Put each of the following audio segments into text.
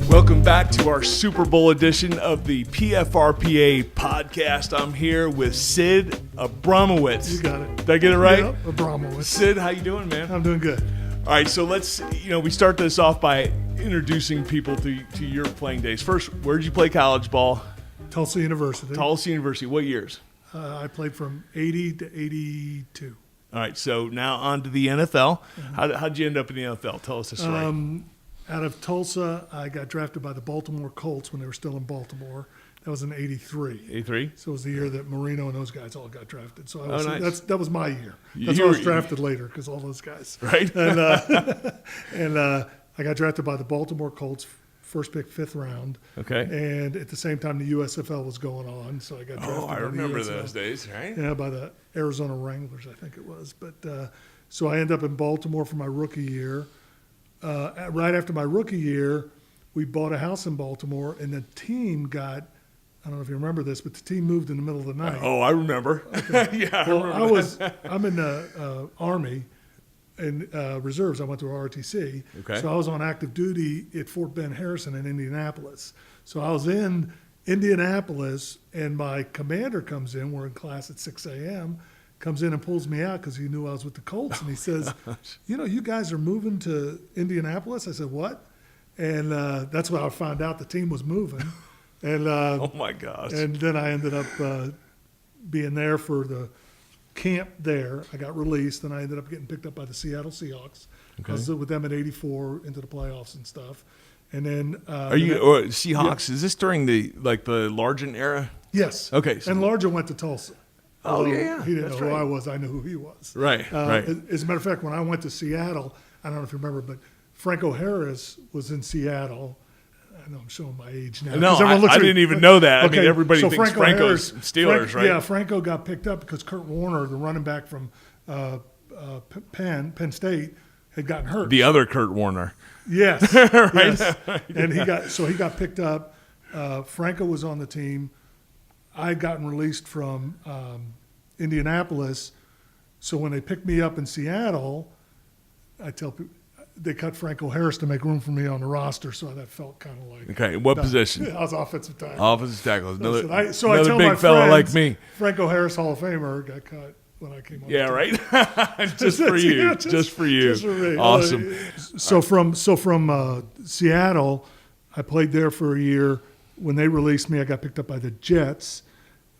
Welcome back to our Super Bowl edition of the PFRPA Podcast. I'm here with Sid Abramowitz. You got it. Did I get it right? Yep, Abramowitz. Sid, how you doing, man? I'm doing good. All right, so let's, we start this off by introducing people to your playing days. First, where did you play college ball? Tulsa University. Tulsa University. What years? I played from 80 to 82. All right, so now on to the NFL. How'd you end up in the NFL? Tell us the story. Out of Tulsa, I got drafted by the Baltimore Colts when they were still in Baltimore. That was in 83. 83? So it was the year that Marino and those guys all got drafted. So nice. that was my year. That's why I was drafted later, because all those guys. Right. And I got drafted by the Baltimore Colts, first pick, 5th round. Okay. And at the same time, the USFL was going on, so I got drafted. Oh, I by remember the USFL. those days, right? Yeah, by the Arizona Wranglers, I think it was. But so I ended up in Baltimore for my rookie year. Right after my rookie year, we bought a house in Baltimore, and the team got, I don't know if you remember this, but the team moved in the middle of the night. Oh, I remember. Okay. Yeah, Well, I remember I'm in the Army and reserves. I went to ROTC. Okay. So I was on active duty at Fort Ben Harrison in Indianapolis. So I was in Indianapolis, and my commander comes in. We're in class at 6 a.m., comes in and pulls me out because he knew I was with the Colts. And he says, you guys are moving to Indianapolis? I said, what? And that's when I found out the team was moving. And oh, my gosh. And then I ended up being there for the camp there. I got released, and I ended up getting picked up by the Seattle Seahawks. Okay. I was with them at 84 into the playoffs and stuff. And then Seahawks? Yeah. Is this during the Largent era? Yes. Okay. So. And Largent went to Tulsa. Oh, yeah. He didn't That's know who right. I was. I knew who he was. Right, right. As a matter of fact, when I went to Seattle, I don't know if you remember, but Franco Harris was in Seattle. I know I'm showing my age now. No, I didn't even know that. Okay, I mean, everybody thinks Franco's Steelers, right? Yeah, Franco got picked up because Kurt Warner, the running back from Penn State, had gotten hurt. The other Kurt Warner. Yes. Right. Yes. And he got picked up. Franco was on the team. I had gotten released from Indianapolis. So when they picked me up in Seattle, I tell people, they cut Franco Harris to make room for me on the roster, so that felt kind of like. Okay, what position? I was offensive tackle. Offensive tackle. Another I tell big my fella friends, like me. Franco Harris, Hall of Famer, got cut when I came on. Yeah, right. Just for you. Yeah, just for you. Just for me. Awesome. So from Seattle, I played there for a year. When they released me, I got picked up by the Jets.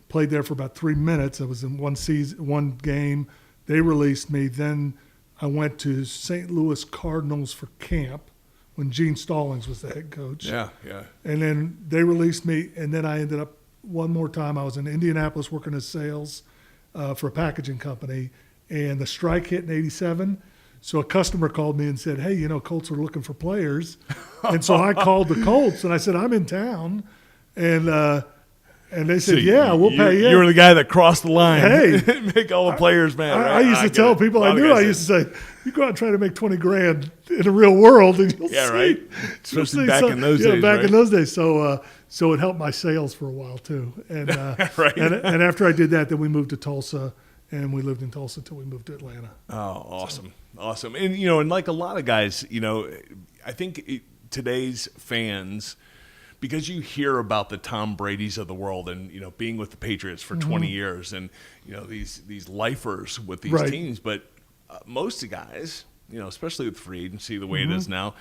Played there for about 3 minutes. I was in one game. They released me. Then I went to St. Louis Cardinals for camp when Gene Stallings was the head coach. Yeah, yeah. And then they released me, and then I ended up one more time. I was in Indianapolis working as sales for a packaging company, and the strike hit in 87. So a customer called me and said, hey, Colts are looking for players. And so I called the Colts, and I said, I'm in town. And they said, we'll pay you. You were the guy that crossed the line. Hey. Make all the players mad. Right? I used to tell people I knew. I used to say, you go out and try to make $20,000 in the real world, and you'll see. Yeah, right. Especially back in those days. Yeah, back right? in those days. So it helped my sales for a while, too. And, right. and after I did that, then we moved to Tulsa, and we lived in Tulsa until we moved to Atlanta. Oh, awesome. Awesome. And, and like a lot of guys, I think today's fans – because you hear about the Tom Brady's of the world and, being with the Patriots for 20 years and, these lifers with these right. teams. But most of the guys, especially with free agency, the way it is now,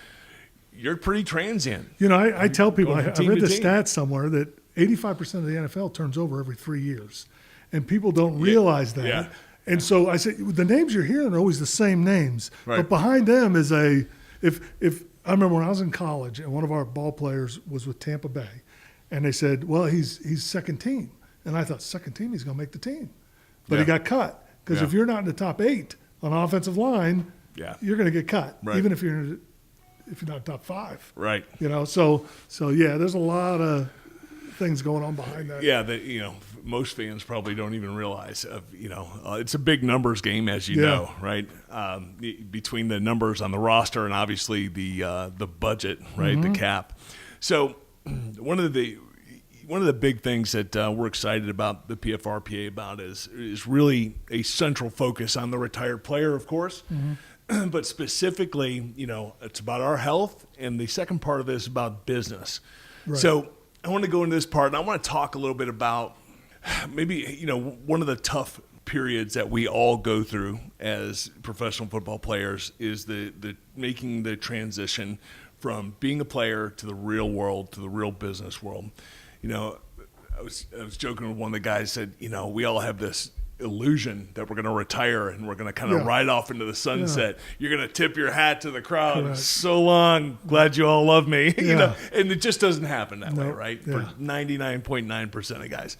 you're pretty transient. I tell people, I read the team. stats somewhere that 85% of the NFL turns over every 3 years. And people don't realize that. Yeah. And so I say, the names you're hearing are always the same names. Right. But behind them is if I remember when I was in college and one of our ball players was with Tampa Bay, and they said, well, he's second team. And I thought, second team, he's going to make the team. But he got cut. Because if you're not in the top 8 on offensive line, you're going to get cut, even if you're not top 5. Right. So there's a lot of things going on behind that. Yeah, most fans probably don't even realize it's a big numbers game, as you know, right? Between the numbers on the roster and obviously the budget, right, the cap. So one of the big things that we're excited about the PFRPA about is really a central focus on the retired player, of course. but specifically, it's about our health, and the second part of this is about business. Right. So I want to go into this part, and I want to talk a little bit about maybe, one of the tough periods that we all go through as professional football players is the making the transition from being a player to the real world, to the real business world. I was joking with one of the guys, said, we all have this illusion that we're going to retire and we're going to kind of ride off into the sunset. Yeah. You're going to tip your hat to the crowd. Correct. So long. Glad you all love me. Yeah. And it just doesn't happen that way, right? Yeah. For 99.9% of guys.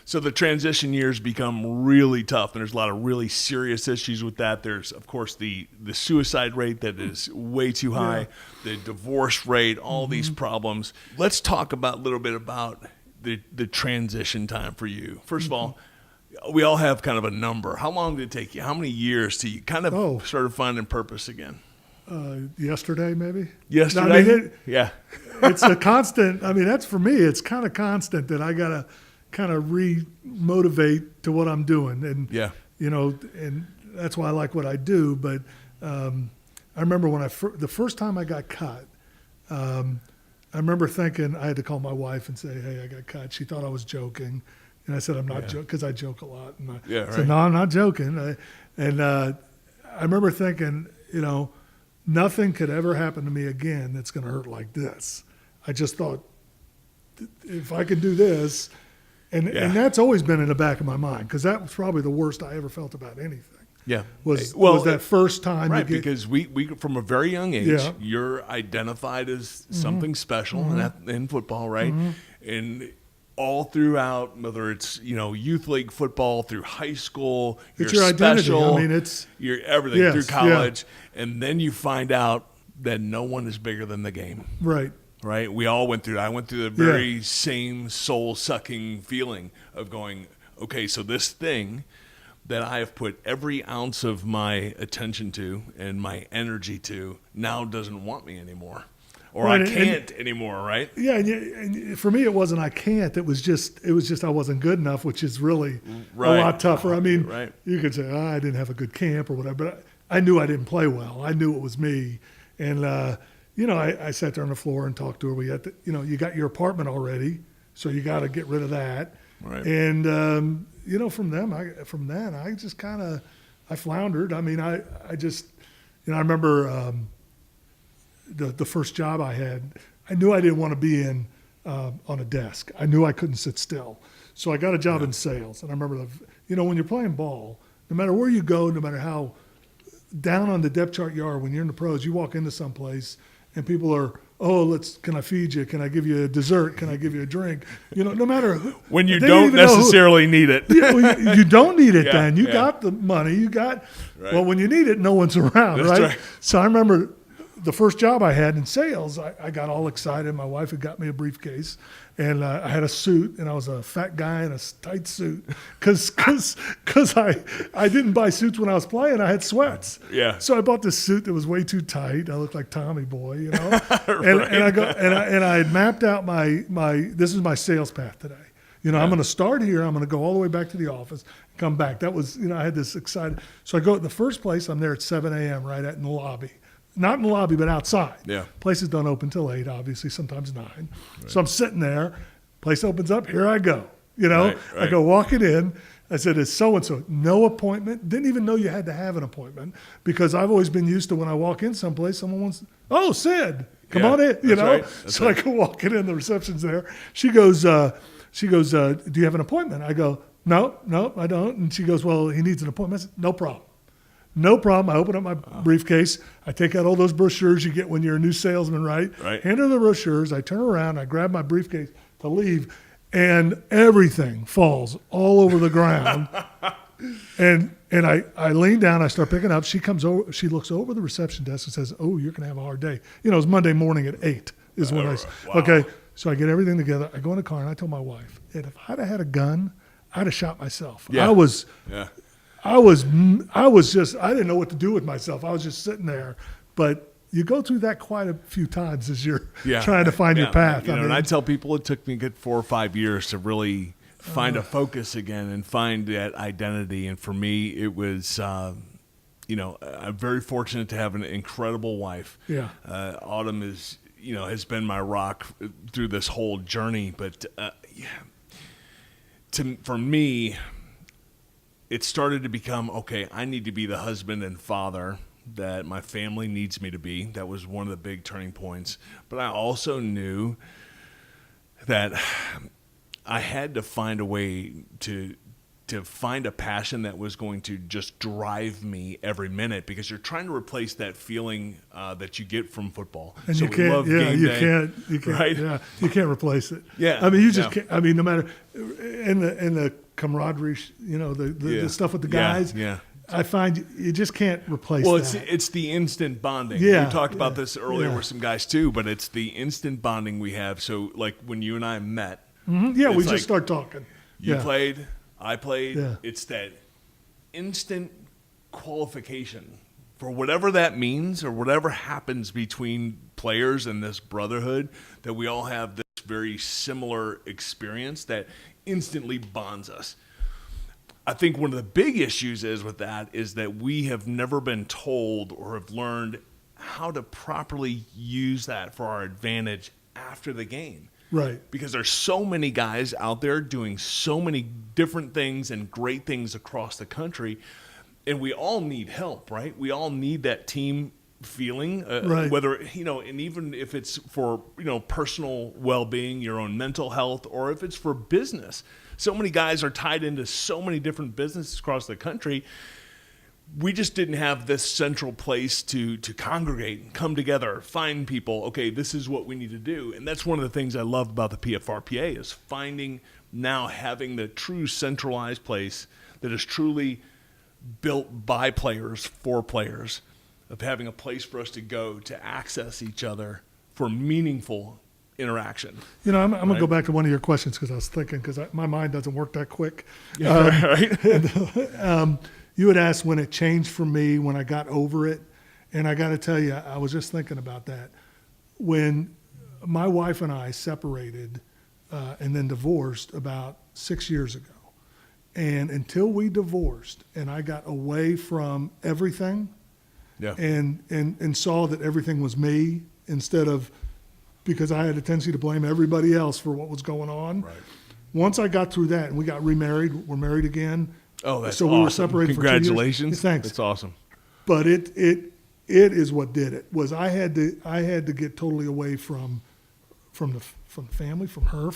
So the transition years become really tough, and there's a lot of really serious issues with that. There's, of course, the suicide rate that is way too high, the divorce rate, all these problems. Let's talk a little bit about the transition time for you. First of all, we all have kind of a number. How long did it take you? How many years till you kind of started finding purpose again? Yesterday, maybe. Yesterday? No, I mean, yeah. It's a constant. I mean, that's for me. It's kind of constant that I got to kind of re-motivate to what I'm doing. And, and that's why I like what I do. But I remember when the first time I got cut, I remember thinking I had to call my wife and say, hey, I got cut. She thought I was joking. And I said, I'm not joking, because I joke a lot. And I said, no, I'm not joking. I remember thinking, nothing could ever happen to me again that's going to hurt like this. I just thought, if I could do this, and that's always been in the back of my mind, because that was probably the worst I ever felt about anything. Yeah. Was that first time. Right, because we from a very young age, you're identified as something special in football, right? And all throughout, whether it's, youth league football through high school, it's you're your special, identity. I mean, it's you're everything through college. And then you find out that no one is bigger than the game. Right. Right? We all went through that. I went through the very same soul-sucking feeling of going, okay, so this thing that I have put every ounce of my attention to and my energy to now doesn't want me anymore. Or I can't anymore, right? Yeah, and for me it wasn't I can't. It was just I wasn't good enough, which is really a lot tougher. I mean, you could say, I didn't have a good camp or whatever, but I knew I didn't play well. I knew it was me. And, I sat there on the floor and talked to her. We had you got your apartment already, so you got to get rid of that. Right. And, from then, I just kind of, I floundered. I mean, I just, I remember the first job I had, I knew I didn't want to be on a desk. I knew I couldn't sit still. So I got a job in sales. And I remember, when you're playing ball, no matter where you go, no matter how down on the depth chart you are, when you're in the pros, you walk into someplace and people are, can I feed you? Can I give you a dessert? Can I give you a drink? No matter who. When you don't necessarily need it. You don't need it then. You got the money. Well, when you need it, no one's around, right? So I remember the first job I had in sales, I got all excited. My wife had got me a briefcase, and I had a suit, and I was a fat guy in a tight suit because I didn't buy suits when I was playing. I had sweats. Yeah. So I bought this suit that was way too tight. I looked like Tommy Boy, and I had mapped out my this is my sales path today. I'm going to start here. I'm going to go all the way back to the office, come back. That was, I had this excited. So I go to the first place. I'm there at 7 a.m. right in the lobby. Not in the lobby, but outside. Yeah. Places don't open till 8, obviously, sometimes 9. Right. So I'm sitting there. Place opens up. Here I go. Right. I go walking in. I said, it's so-and-so. No appointment. Didn't even know you had to have an appointment because I've always been used to when I walk in someplace, someone wants, Sid, come on in. So I go walking in. The reception's there. She goes, do you have an appointment? I go, no, I don't. And she goes, well, he needs an appointment. I said, no problem. No problem. I open up my briefcase. I take out all those brochures you get when you're a new salesman, right? Hand her the brochures. I turn around. I grab my briefcase to leave, and everything falls all over the ground. and I lean down. I start picking up. She comes over. She looks over the reception desk and says, "Oh, you're gonna have a hard day." It's Monday morning at 8 is when okay. So I get everything together. I go in the car and I tell my wife, "And if I'd have had a gun, I'd have shot myself." Yeah. I was just, I didn't know what to do with myself. I was just sitting there. But you go through that quite a few times as you're trying to find your path. And I tell people it took me a good 4 or 5 years to really find a focus again and find that identity. And for me, it was I'm very fortunate to have an incredible wife. Yeah. Autumn is, has been my rock through this whole journey. But for me, it started to become, okay, I need to be the husband and father that my family needs me to be. That was one of the big turning points. But I also knew that I had to find a way to find a passion that was going to just drive me every minute, because you're trying to replace that feeling that you get from football. And so you can't, you can't, right? Yeah, you can't replace it. Yeah. I mean, you just can't. I mean, no matter in the camaraderie, the stuff with the guys. Yeah. I find you just can't replace Well, that. it's the instant bonding. Yeah, We talked about this earlier yeah. with some guys too, but it's the instant bonding we have. So like when you and I met, Yeah, we it's just like, start talking. You Yeah. played, I played. Yeah. It's that instant qualification for whatever that means, or whatever happens between players and this brotherhood, that we all have this very similar experience that instantly bonds us. I think one of the big issues with that is that we have never been told or have learned how to properly use that for our advantage after the game. Right. Because there's so many guys out there doing so many different things and great things across the country, and we all need help, right? We all need that team feeling, Right. whether, and even if it's for, personal well-being, your own mental health, or if it's for business. So many guys are tied into so many different businesses across the country. We just didn't have this central place to congregate, come together, find people. Okay, this is what we need to do. And that's one of the things I love about the PFRPA is having the true centralized place that is truly built by players, for players, of having a place for us to go to access each other for meaningful interaction. I'm going to go back to one of your questions, because I was thinking, because my mind doesn't work that quick. Right. You had asked when it changed for me, when I got over it. And I got to tell you, I was just thinking about that. When my wife and I separated and then divorced about 6 years ago, and until we divorced and I got away from everything and saw that everything was me, instead of, because I had a tendency to blame everybody else for what was going on. Right. Once I got through that and we got remarried, we're married again. Oh, that's so awesome. We were separated for 2 years. Congratulations. Thanks. That's awesome. But it is what did it. Was I had to get totally away from the family, from her,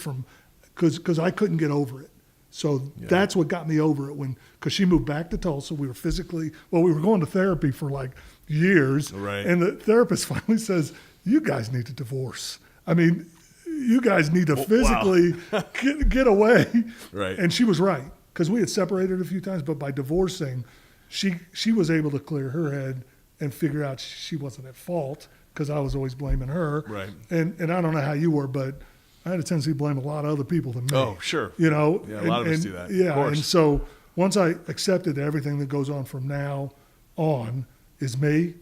because I couldn't get over it. So that's what got me over it, because she moved back to Tulsa. We were going to therapy for like years. Right. And the therapist finally says, "You guys need to divorce. I mean, you guys need to physically get away." Right. And she was right, because we had separated a few times, but by divorcing, she was able to clear her head and figure out she wasn't at fault, because I was always blaming her. Right. And I don't know how you were, but I had a tendency to blame a lot of other people than me. Oh, sure. Yeah, a lot of us do that. Yeah, of course. and so once I accepted that everything that goes on from now on is me,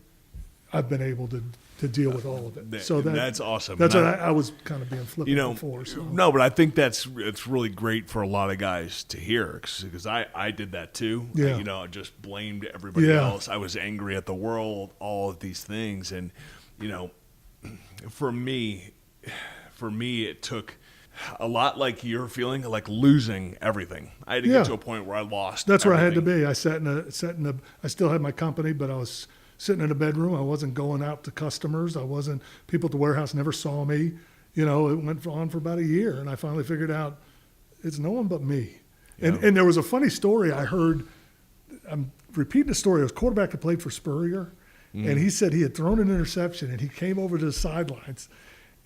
I've been able to deal with all of it. So that's awesome. That's what I was kind of being flippant before. So. No, but I think it's really great for a lot of guys to hear, because I did that too. Yeah. I just blamed everybody else. I was angry at the world, all of these things. And, for me, it took a lot, like you're feeling, like losing everything. I had to get to a point where I lost That's everything. where I had to be. I sat in a, I still had my company, but I was sitting in a bedroom. I wasn't going out to customers. People at the warehouse never saw me. It went on for about a year, and I finally figured out it's no one but me. Yeah. And there was a funny story I heard. I'm repeating the story. It was a quarterback that played for Spurrier, and he said he had thrown an interception, and he came over to the sidelines,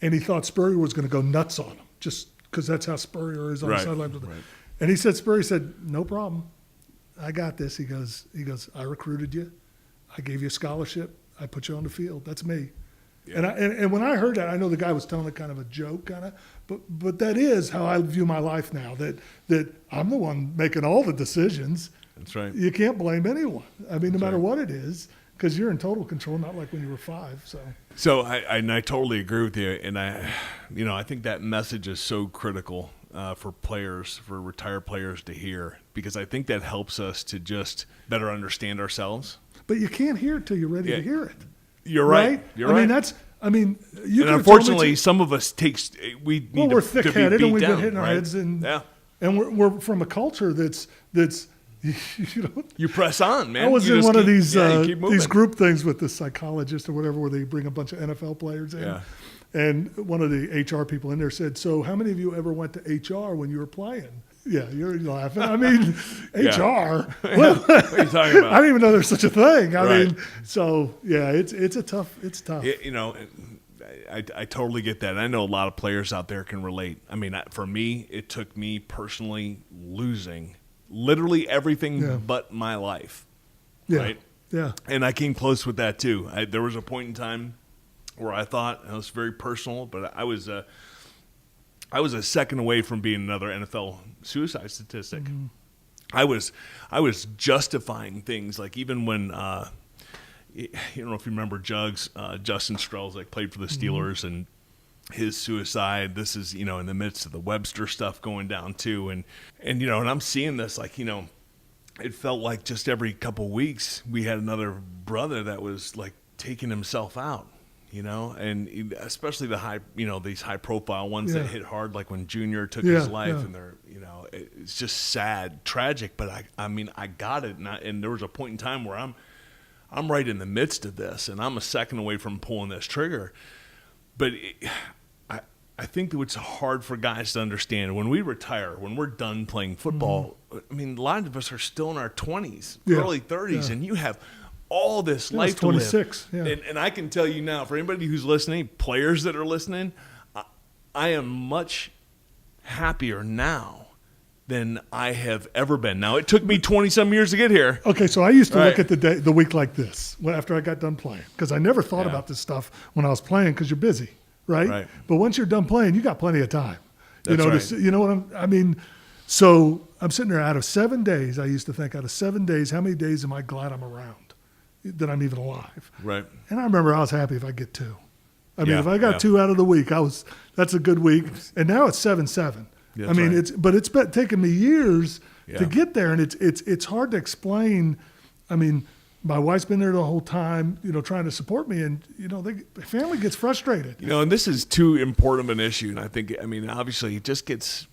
and he thought Spurrier was going to go nuts on him, just because that's how Spurrier is on the sidelines. Right. And he said, Spurrier said, "No problem. I got this." He goes, "I recruited you. I gave you a scholarship. I put you on the field. That's me." Yeah. And when I heard that, I know the guy was telling it kind of a joke, but that is how I view my life now, that I'm the one making all the decisions. That's right. You can't blame anyone. I mean, no matter what it is, because you're in total control, not like when you were 5. So I totally agree with you, and I think that message is so critical for retired players to hear, because I think that helps us to just better understand ourselves. but you can't hear it till you're ready to hear it. You're right. You're right. You. And unfortunately, some of us we're thick-headed and we've been hitting our right? heads, and yeah. and we're from a culture that's you press on, man. I was in one of these these group things with the psychologist or whatever, where they bring a bunch of NFL players in. Yeah. And one of the HR people in there said, "So how many of you ever went to HR when you were playing?" Yeah, you're laughing. I mean, HR. What are you talking about? I didn't even know there's such a thing. I Right. mean, so yeah, it's tough. I totally get that. I know a lot of players out there can relate. I mean, for me, it took me personally losing literally everything but my life. Yeah. Right? Yeah. And I came close with that too. There was a point in time where I thought, and it was very personal, but I was a second away from being another NFL suicide statistic. Mm-hmm. I was justifying things, like even when you don't know if you remember Justin Strelzik played for the Steelers, and his suicide. This is, in the midst of the Webster stuff going down too, and I'm seeing this, like, it felt like just every couple of weeks we had another brother that was like taking himself out. And especially the high, these high profile ones that hit hard, like when Junior took his life, and they're, it's just sad, tragic. But I got it, and there was a point in time where I'm right in the midst of this, and I'm a second away from pulling this trigger. But I think that it's hard for guys to understand when we retire, when we're done playing football. I mean, a lot of us are still in our 20s, early 30s, and you have all this life to live. 26, and I can tell you now, for anybody who's listening, players that are listening, I am much happier now than I have ever been. Now, it took me 20-some years to get here. Okay, so I used to look at the week like this after I got done playing, because I never thought about this stuff when I was playing, because you're busy, right? But once you're done playing, you got plenty of time. That's right. So I'm sitting there, out of 7 days, I used to think, out of 7 days, how many days am I glad I'm around, that I'm even alive? Right. And I remember I was happy if I get 2. If I got 2 out of the week, that's a good week. And now it's 7-7. That's It's been taking me years to get there, and it's hard to explain. I mean, my wife's been there the whole time, trying to support me, and the family gets frustrated. And this is too important of an issue, and I think, obviously, it just gets,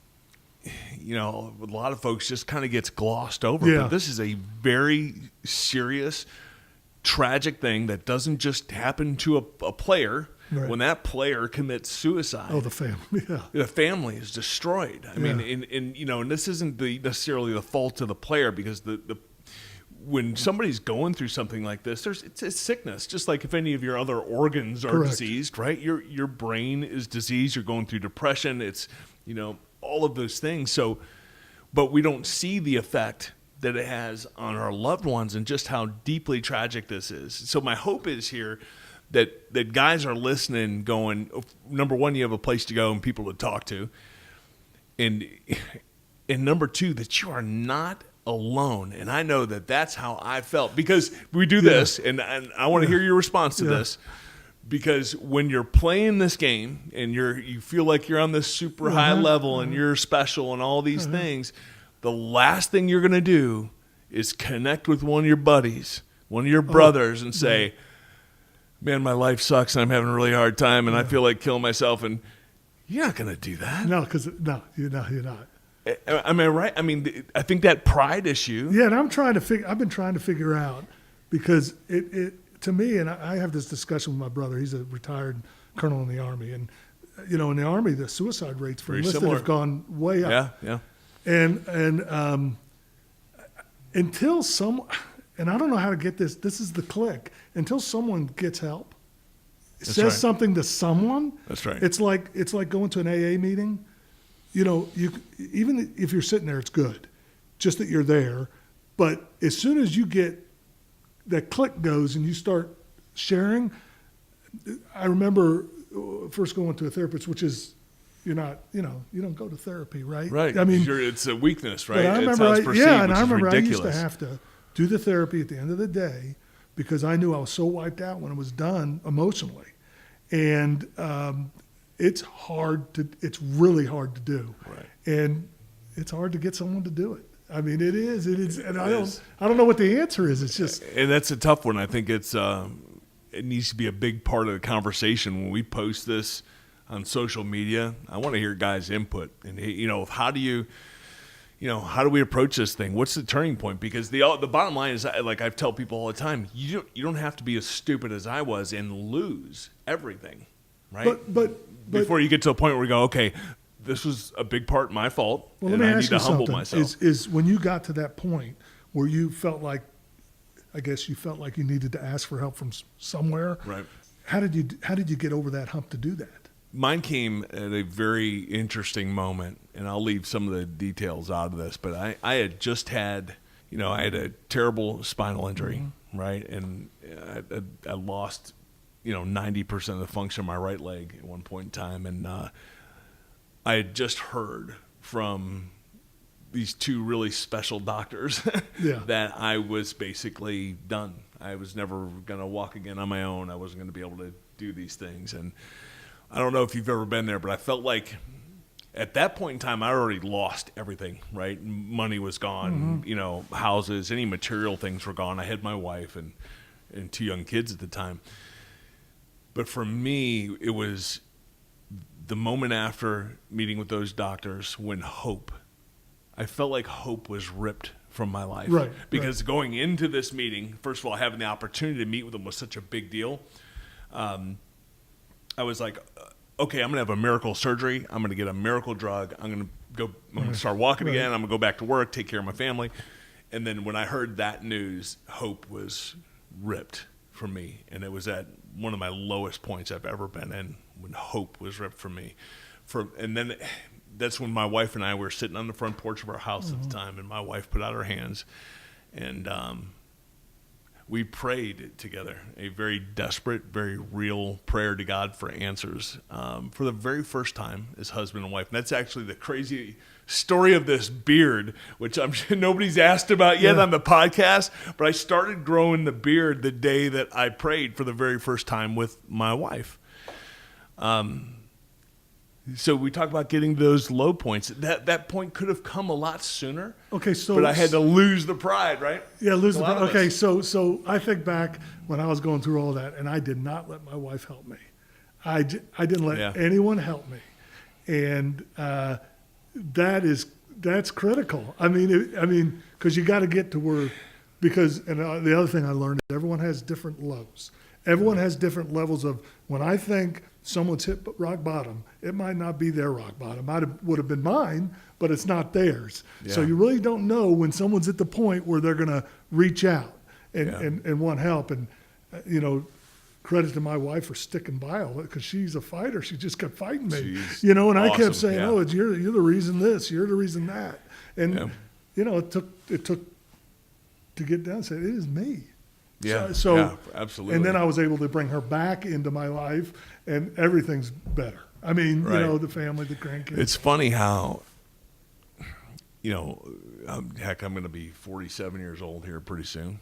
a lot of folks just kind of gets glossed over. Yeah. But this is a very serious, tragic thing that doesn't just happen to a player. Right. When that player commits suicide, the family, the family is destroyed. I mean, and this isn't necessarily the fault of the player, because when somebody's going through something like this, it's sickness. Just like if any of your other organs are diseased, right? Your brain is diseased. You're going through depression. It's all of those things. So, but we don't see the effect that it has on our loved ones and just how deeply tragic this is. So my hope is here that guys are listening, going, number one, you have a place to go and people to talk to, and number two, that you are not alone. And I know that that's how I felt, because we do this, and I want to hear your response to this, because when you're playing this game and you feel like you're on this super high level and you're special and all these things, the last thing you're going to do is connect with one of your buddies, one of your brothers, and say, man, my life sucks and I'm having a really hard time and I feel like killing myself. And you're not going to do that. No, you're not. Am I right? I mean, I think that pride issue. Yeah, and I've been trying to figure out, because it to me, and I have this discussion with my brother. He's a retired colonel in the Army, and in the Army, the suicide rates for enlisted have gone way up. Yeah. And until and I don't know how to get this. This is the click. Until someone gets help, says something to someone. That's right. It's like going to an AA meeting. You even if you're sitting there, it's good, just that you're there. But as soon as you get that click goes and you start sharing, I remember first going to a therapist, which is you don't go to therapy, right? Right. I mean, it's a weakness, right? I remember, it sounds perceived, and I which is remember ridiculous. I used to have to do the therapy at the end of the day, because I knew I was so wiped out when it was done emotionally, and it's really hard to do, right? And it's hard to get someone to do it. I mean, it is, and I don't know what the answer is. It's just, and that's a tough one. I think it needs to be a big part of the conversation when we post this on social media. I want to hear guys' input, and how do we approach this thing? What's the turning point? Because the bottom line is, like I tell people all the time, you don't have to be as stupid as I was and lose everything, right? But before you get to a point where we go, okay, this was a big part my fault, well, and let me I ask need you to humble something. myself. Is when you got to that point where you felt like, I guess you felt like you needed to ask for help from somewhere. Right. How did you get over that hump to do that? Mine came at a very interesting moment, and I'll leave some of the details out of this, but I had just had, I had a terrible spinal injury, right? And I lost, 90% of the function of my right leg at one point in time. And I had just heard from these two really special doctors that I was basically done. I was never going to walk again on my own. I wasn't going to be able to do these things. And I don't know if you've ever been there, but I felt like at that point in time, I already lost everything, right? Money was gone, houses, any material things were gone. I had my wife and two young kids at the time. But for me, it was the moment after meeting with those doctors when I felt like hope was ripped from my life. Right. Because going into this meeting, first of all, having the opportunity to meet with them was such a big deal. I was like, okay, I'm going to have a miracle surgery. I'm going to get a miracle drug. I'm going to start walking again. I'm going to go back to work, take care of my family. And then when I heard that news, hope was ripped from me. And it was at one of my lowest points I've ever been in, when hope was ripped from me. And then that's when my wife and I were sitting on the front porch of our house at the time, and my wife put out her hands, and we prayed together, a very desperate, very real prayer to God for answers for the very first time as husband and wife. And that's actually the crazy story of this beard, which I'm sure nobody's asked about yet on the podcast, but I started growing the beard the day that I prayed for the very first time with my wife. So we talk about getting those low points. That point could have come a lot sooner. Okay, so but I had to lose the pride, right? Yeah, lose the pride. Okay, so I think back when I was going through all that, and I did not let my wife help me. I didn't let anyone help me, and that's critical. I mean, because you got to get to where, the other thing I learned is everyone has different lows. Everyone has different levels of, when I think someone's hit rock bottom, it might not be their rock bottom. Would have been mine, but it's not theirs. Yeah. So you really don't know when someone's at the point where they're going to reach out and want help. And, credit to my wife for sticking by all it, because she's a fighter. She just kept fighting me, and awesome. I kept saying, "Oh, you're the reason this, you're the reason that," and it took to get down and say, "It is me." Yeah. So absolutely. And then I was able to bring her back into my life, and everything's better. I mean, the family, the grandkids. It's funny how, heck, I'm going to be 47 years old here pretty soon.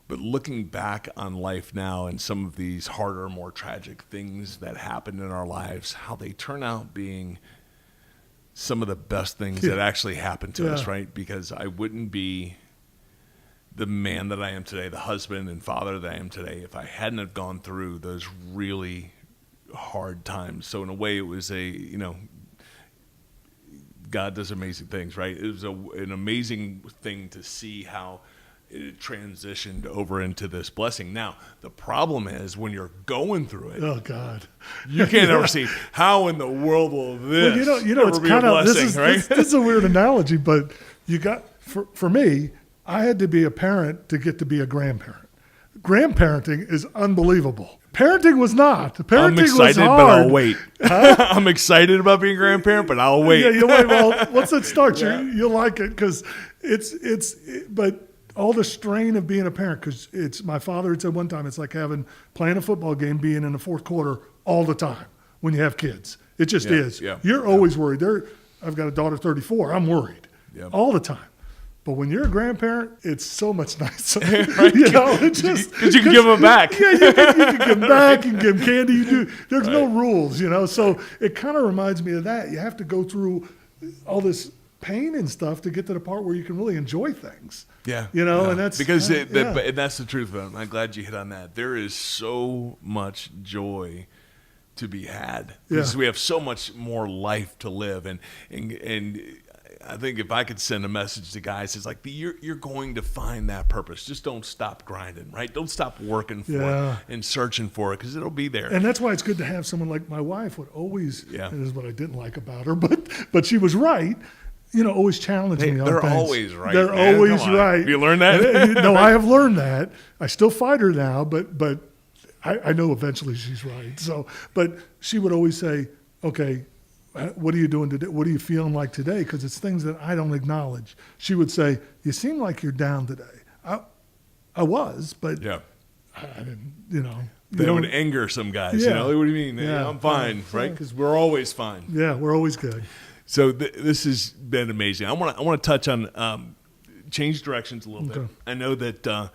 But looking back on life now and some of these harder, more tragic things that happened in our lives, how they turn out being some of the best things that actually happened to us, right? Because I wouldn't be the man that I am today, the husband and father that I am today, if I hadn't have gone through those really hard times. So in a way, it was God does amazing things, right? It was an amazing thing to see how it transitioned over into this blessing. Now, the problem is when you're going through it. Oh God! You can't ever see how in the world will this. Well, it's kind of this is a weird analogy, but you got for me, I had to be a parent to get to be a grandparent. Grandparenting is unbelievable. Parenting was not. Parenting I'm excited, was hard. but I'll wait. I'm excited about being a grandparent, but I'll wait. Yeah, you'll wait. Well, once it starts, you'll like it because but all the strain of being a parent, because it's, my father had said one time, it's like playing a football game, being in the fourth quarter all the time when you have kids. It just is. Yeah. You're always worried. I've got a daughter 34. I'm worried all the time. But when you're a grandparent, it's so much nicer. Right? Because you can give them back. Yeah, you can give them back. You can give them candy. There's no rules, So it kind of reminds me of that. You have to go through all this pain and stuff to get to the part where you can really enjoy things. Yeah. And that's because and that's the truth of it. I'm glad you hit on that. There is so much joy to be had because we have so much more life to live, and I think if I could send a message to guys, it's like you're going to find that purpose. Just don't stop grinding, right? Don't stop working for it and searching for it because it'll be there. And that's why it's good to have someone like my wife would always. And this is what I didn't like about her, but she was right. Always challenging me on they're things. Always right. They're man. always right. You learned that? No, I have learned that. I still fight her now, but I know eventually she's right. So, but she would always say, okay, what are you doing today? What are you feeling like today? Because it's things that I don't acknowledge. She would say, you seem like you're down today. I was, but I didn't, That would anger some guys. Yeah. What do you mean? I'm fine, right? Because we're always fine. Yeah, we're always good. So this has been amazing. I want to touch on change directions a little bit. I know that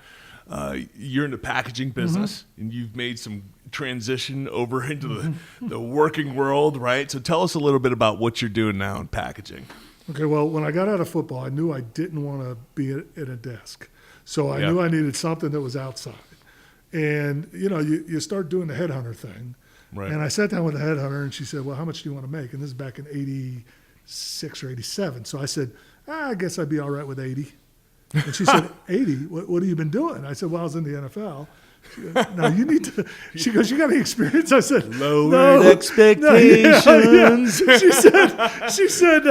you're in the packaging business, and you've made some transition over into the working world, right? So tell us a little bit about what you're doing now in packaging. Okay, well, when I got out of football, I knew I didn't want to be at a desk. So I knew I needed something that was outside. And, you start doing the headhunter thing. Right. And I sat down with the headhunter, and she said, well, how much do you want to make? And this is back in 86 or 87. So I said, I guess I'd be all right with 80. And she said, 80? What have you been doing? I said, well, I was in the NFL. She goes, no, you need to. She goes, you got any experience? I said, lowered expectations. No, she said,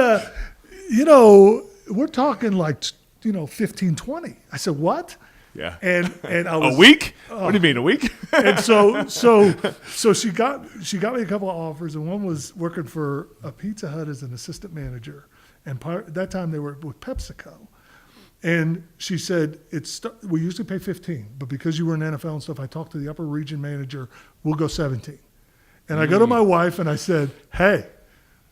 we're talking like, 15, 20. I said, what? Yeah. And I was a week? What do you mean, a week? And so she got me a couple of offers, and one was working for a Pizza Hut as an assistant manager, and that time they were with PepsiCo. And she said, we usually pay 15, but because you were in NFL and stuff, I talked to the upper region manager, we'll go 17. And I go to my wife and I said, hey,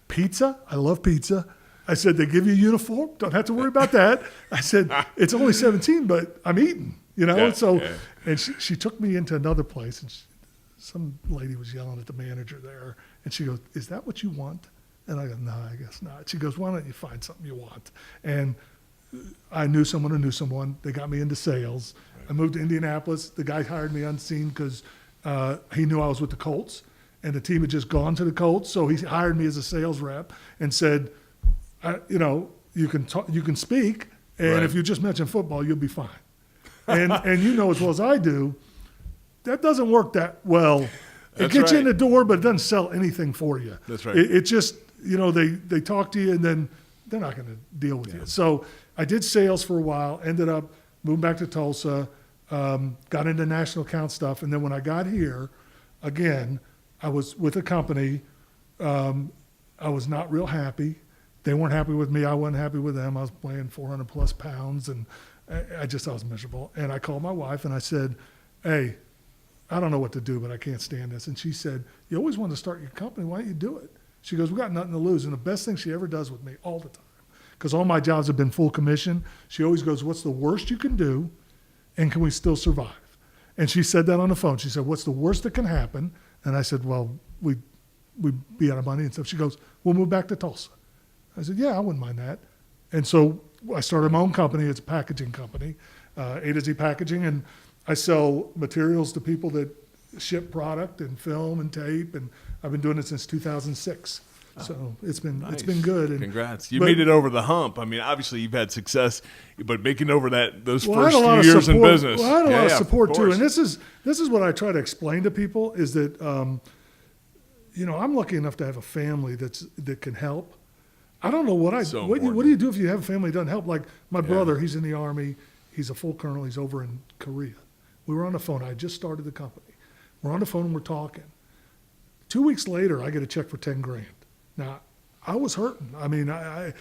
pizza? I love pizza. I said, they give you a uniform, don't have to worry about that. I said, it's only 17, but I'm eating, And she took me into another place, and some lady was yelling at the manager there, and she goes, is that what you want? And I go, no, I guess not. She goes, why don't you find something you want? And I knew someone who knew someone. They got me into sales. Right. I moved to Indianapolis. The guy hired me unseen because he knew I was with the Colts, and the team had just gone to the Colts. So he hired me as a sales rep and said, you can talk, you can speak, and if you just mention football, you'll be fine. And as well as I do, that doesn't work that well. It gets you in the door, but it doesn't sell anything for you. That's right. It just, they talk to you, and then they're not going to deal with you. So I did sales for a while, ended up moving back to Tulsa, got into national account stuff. And then when I got here, again, I was with a company. I was not real happy. They weren't happy with me. I wasn't happy with them. I was weighing 400 plus pounds, and I was miserable. And I called my wife and I said, hey, I don't know what to do, but I can't stand this. And she said, you always wanted to start your company. Why don't you do it? She goes, we got nothing to lose. And the best thing she ever does with me all the time, because all my jobs have been full commission, she always goes, what's the worst you can do, and can we still survive? And she said that on the phone. She said, what's the worst that can happen? And I said, well, we'd be out of money and stuff. She goes, we'll move back to Tulsa. I said, yeah, I wouldn't mind that. And so I started my own company. It's a packaging company, A to Z Packaging, and I sell materials to people that ship product and film and tape, and I've been doing it since 2006. So it's been good. And, congrats! You made it over the hump. I mean, obviously you've had success, but making over those first few years in business. Well, I had a lot of support too, and this is what I try to explain to people is that I'm lucky enough to have a family that can help. I don't know what do you do if you have a family that doesn't help? Like my brother, he's in the Army. He's a full colonel. He's over in Korea. We were on the phone. I just started the company. We're on the phone and we're talking. 2 weeks later, I get a check for $10,000. Now, I was hurting. I mean, my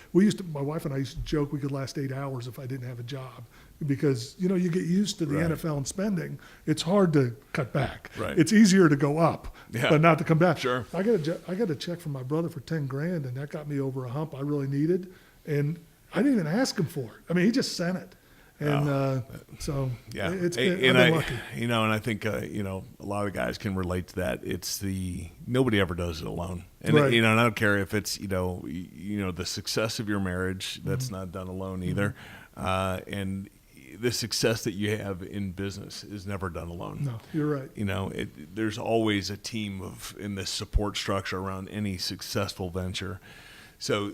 wife and I used to joke we could last 8 hours if I didn't have a job because, you get used to the NFL and spending. It's hard to cut back. Right. It's easier to go up, but not to come back. Sure. I got a check from my brother for $10,000, and that got me over a hump I really needed. And I didn't even ask him for it. I mean, he just sent it. And so Yeah, it's and been, I've been lucky. and I think a lot of guys can relate to that. It's nobody ever does it alone, and Right. and I don't care if it's the success of your marriage that's not done alone either, and the success that you have in business is never done alone. No, you're right. There's always a team in this support structure around any successful venture. So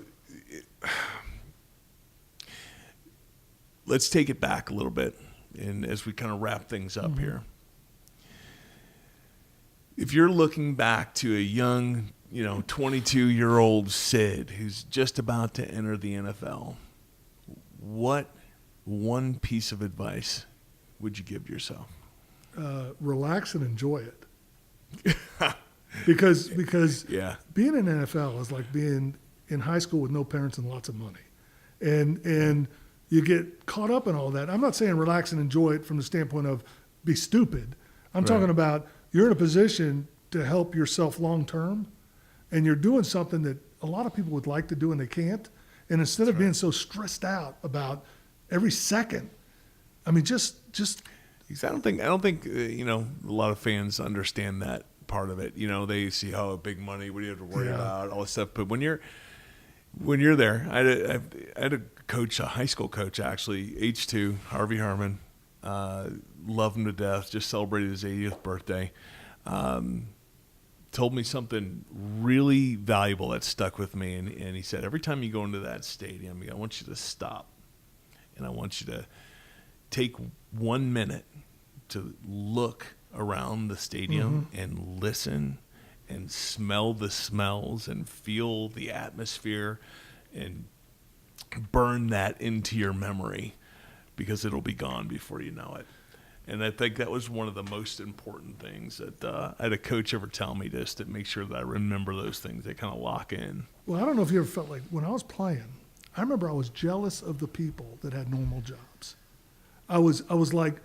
let's take it back a little bit, and as we kind of wrap things up here, if you're looking back to a young, 22-year-old Sid who's just about to enter the NFL, what one piece of advice would you give yourself? Relax and enjoy it. because being in NFL is like being in high school with no parents and lots of money, and you get caught up in all that. I'm not saying relax and enjoy it from the standpoint of be stupid. I'm talking about you're in a position to help yourself long term, and you're doing something that a lot of people would like to do and they can't. And instead of being so stressed out about every second, I mean, just. I don't think a lot of fans understand that part of it. They see big money. What do you have to worry about? All this stuff. But when you're there, I had a coach, a high school coach actually, H2, Harvey Harmon. Love him to death. Just celebrated his 80th birthday. Told me something really valuable that stuck with me, and he said, every time you go into that stadium, I want you to stop, and I want you to take 1 minute to look around the stadium and listen and smell the smells and feel the atmosphere and burn that into your memory, because it'll be gone before you know it. And I think that was one of the most important things that I had a coach ever tell me, just to make sure that I remember those things. They kind of lock in. Well, I don't know if you ever felt like when I was playing, I remember I was jealous of the people that had normal jobs. I was like,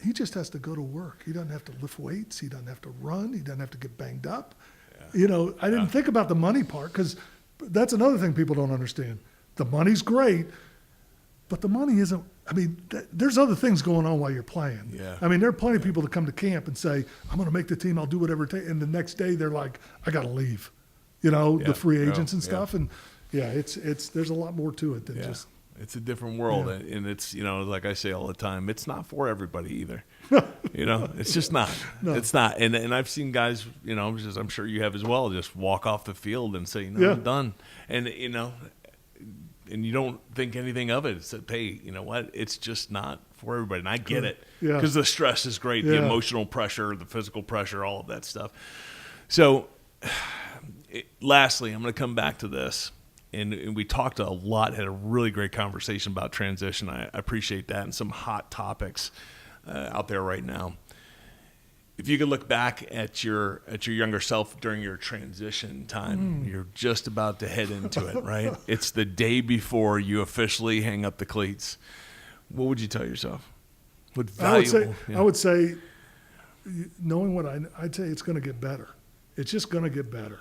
he just has to go to work. He doesn't have to lift weights. He doesn't have to run. He doesn't have to get banged up. Yeah. I didn't think about the money part, because that's another thing people don't understand. The money's great, but the money isn't. I mean, there's other things going on while you're playing. Yeah. I mean, there are plenty of people that come to camp and say, I'm going to make the team. I'll do whatever it takes. And the next day they're like, I got to leave, the free agents and stuff. And there's a lot more to it than just. It's a different world, and it's, like I say all the time, it's not for everybody either. It's just not. No. It's not. And I've seen guys, just, I'm sure you have as well, just walk off the field and say, I'm done. And, and you don't think anything of it. It's that, hey, you know what? It's just not for everybody. And I get it, because the stress is great, the emotional pressure, the physical pressure, all of that stuff. So lastly, I'm going to come back to this. And we talked a lot, had a really great conversation about transition. I appreciate that, and some hot topics out there right now. If you could look back at your younger self during your transition time, you're just about to head into it, right? It's the day before you officially hang up the cleats. What would you tell yourself? What valuable? I would say, knowing what I'd say, it's going to get better. It's just going to get better.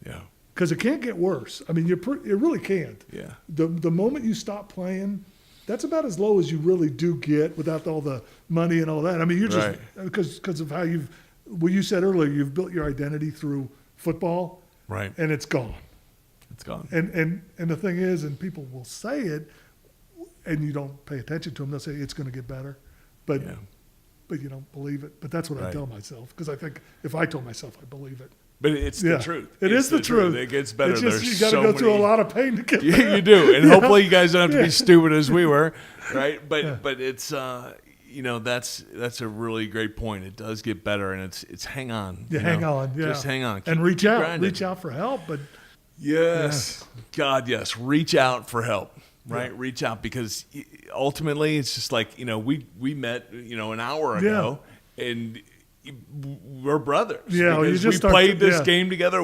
Yeah. Because it can't get worse. I mean, it really can't. Yeah. The moment you stop playing, that's about as low as you really do get without all the money and all that. I mean, you're just because of how you said earlier, you've built your identity through football, right? And it's gone. It's gone. And the thing is, and people will say it, and you don't pay attention to them. They'll say it's going to get better, but you don't believe it. But that's what I tell myself, because I think if I told myself, I believe it. But it's the truth. It is the truth. It gets better. It's just, There's you got to go through a lot of pain to get there. You do. And hopefully you guys don't have to be stupid as we were, right? But it's that's a really great point. It does get better, and it's hang on. Hang on. Yeah. Just hang on. And reach out. Reach out for help. But yes. God, yes. Reach out for help. Right? Yeah. Reach out, because ultimately it's just like, we met, an hour ago, and we're brothers. Yeah, because we played this game together.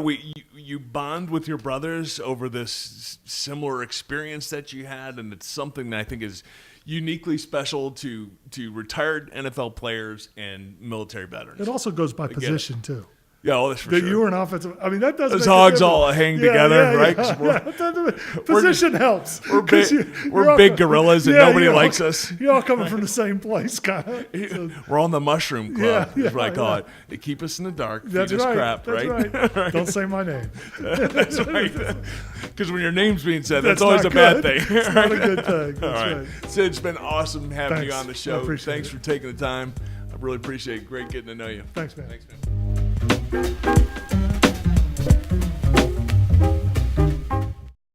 You bond with your brothers over this similar experience that you had, and it's something that I think is uniquely special to retired NFL players and military veterans. It also goes by position too. Yeah, well, that's for that sure. you were an offensive. I mean, that doesn't. Those make a hogs difference. all hang together, right? 'Cause Position helps. We're 'Cause big, you're we're all- big gorillas, and yeah, nobody you're all- likes us. You're all coming from the same place, kind of. So, We're on the mushroom club, Yeah, is what I call yeah. it. They keep us in the dark, that's feed us right. crap, That's right? right. Don't say my name. That's right. Because when your name's being said, that's That's always a not bad good. thing. It's not a good thing. All That's right. right. Sid, it's been awesome having you Thanks. on the I show. appreciate Thanks it. for taking the time. I really appreciate it. Great getting to know you. Thanks, man. Thanks, man.